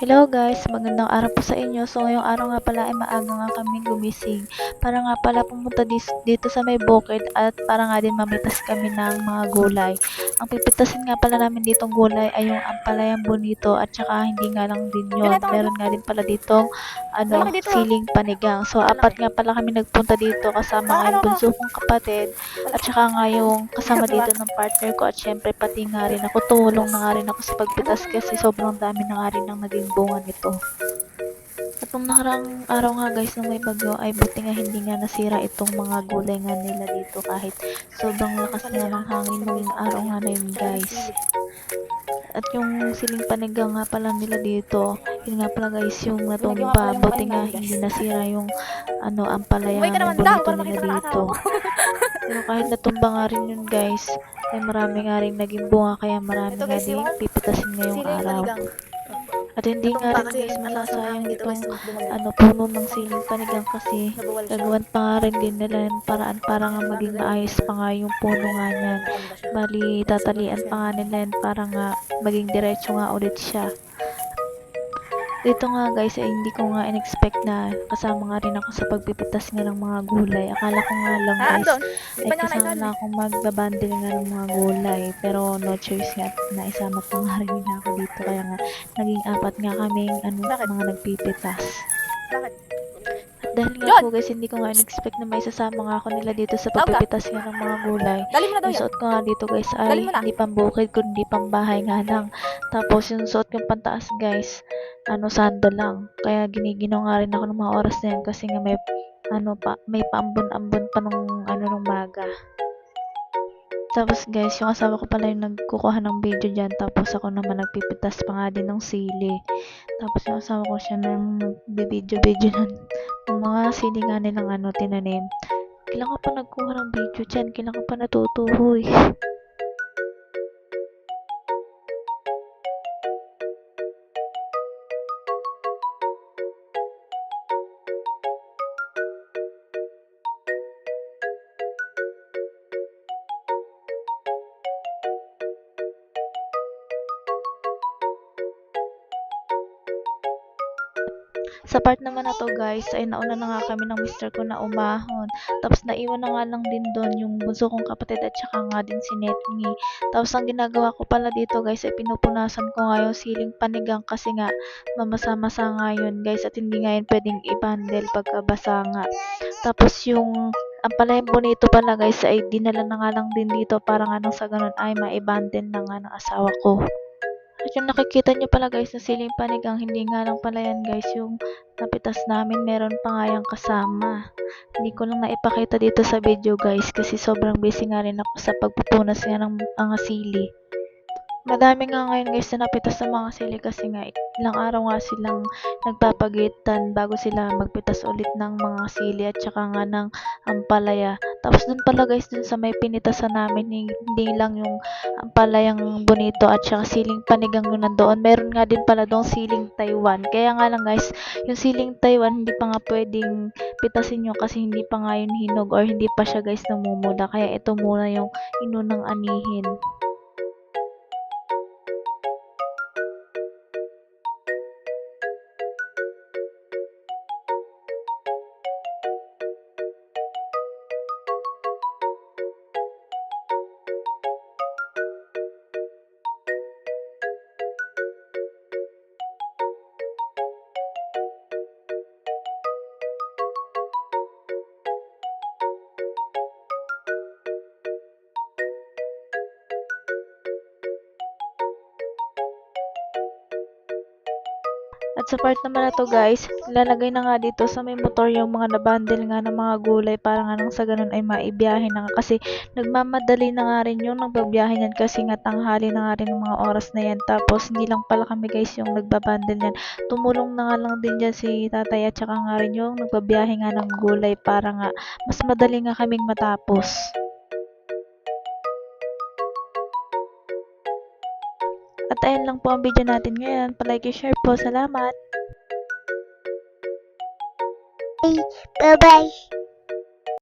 Hello guys, magandang araw po sa inyo. So ngayong araw nga pala ay maaga nga kami gumising para nga pala pumunta dito sa may bukid at para nga din mamitas kami ng mga gulay. Ang pipitasin nga pala namin ditong gulay ay yung ampalayang bonito at saka hindi nga lang din yun. Meron nga din pala ditong siling panigang. So apat nga pala kami nagpunta dito kasama nga yung bunso kong kapatid at saka nga yung kasama dito ng partner ko at syempre pati nga rin ako, tumulong na nga rin ako sa pagpitas kasi sobrang dami na nga rin ang naging bunga nito. At nung nakarang araw nga guys nung may bagyo ay buti nga hindi nga nasira itong mga gulay nga nila dito kahit sobrang lakas nga ng hangin nung araw nga na yun guys. At yung siling panigang nga pala nila dito, yun nga pala guys yung natumba, buti nga hindi nasira yung ampalaya bonito nila dito. Pero kahit natumba nga rin yun guys, ay marami nga rin naging bunga kaya marami nga din pipitasin ngayong araw. At hindi nga rin guys masasayang itong puno ng siling panigang kasi gagawan pa nga rin din nila ng paraan para nga maging maayos pa nga yung puno nga niyan. Bali tatalian pa nga nila yan para nga maging diretso nga ulit siya. Dito nga guys ay hindi ko nga in-expect na kasama nga rin ako sa pagpipitas nga ng mga gulay. Akala ko nga lang guys ay kasama na akong magbabandil nga ng mga gulay. Pero no choice nga na isama pa nga rin nila ako dito. Kaya nga naging apat nga kaming mga nagpipitas. At dahil nga po guys hindi ko nga in-expect na may sasama nga ako nila dito sa pagpipitas nga ng mga gulay. Yung suot ko nga dito guys ay hindi pang bukid kundi pang bahay nga lang. Tapos yung suot kong pantaas guys sandal lang. Kaya giniginaw nga rin ako ng mga oras na yan kasi nga may paambon-ambon pa nung maga. Tapos guys, yung asawa ko pala yung nagkukuha ng video dyan. Tapos ako naman nagpipitas pa nga din ng sili. Tapos yung asawa ko siya nang nagbibideo-video ng mga sili nga nilang tinanim. Kailan ka pa nagkuha ng video dyan? Kailan ka pa natutuhoy? Sa part naman na to guys ay nauna na nga kami ng mister ko na umahon. Tapos naiwan na nga lang din doon yung bunso kong kapatid at saka nga din si Netngi. Tapos ang ginagawa ko pala dito guys ay pinupunasan ko nga yung siling panigang kasi nga mamasa-masa nga yun guys at hindi nga yun pwedeng i-bundle pagkabasa nga. Tapos yung ang palayang bonito pala guys ay dinala na nga lang din dito para nga nang sa ganun ay ma-bundle na nga ng asawa ko. At yung nakikita nyo pala guys na siling panigang, hindi nga lang pala yan guys yung napitas namin, meron pa nga yung kasama. Hindi ko lang naipakita dito sa video guys kasi sobrang busy nga rin ako sa pagpupunas nga ng mga sili. Madami nga ngayon guys na napitas sa mga sili kasi nga ilang araw nga silang nagpapagitan bago sila magpitas ulit ng mga sili at saka nga ng ampalaya. Tapos dun pala guys, dun sa may pinitasan namin, hindi lang yung ampalayang bonito at saka siling panigang yung nandoon. Meron nga din pala doon siling Taiwan. Kaya nga lang guys, yung siling Taiwan hindi pa nga pwedeng pitasin nyo kasi hindi pa nga yun hinog or hindi pa siya guys namumula. Kaya ito muna yung inunang anihin. At sa part naman na to guys, lalagay na nga dito sa may motor yung mga nabundle nga ng mga gulay para nga nang sa ganun ay maibiyahe na nga kasi nagmamadali na nga rin yung nagbabiyahe niyan kasi nga tanghali na nga rin yung mga oras na yan. Tapos hindi lang pala kami guys yung nagbabundle niyan. Tumulong na nga lang din dyan si tatay at saka nga rin yung nagbabiyahe nga ng gulay para nga mas madali nga kaming matapos. At ayan lang po ang video natin ngayon. Palike, share po. Salamat! Bye-bye.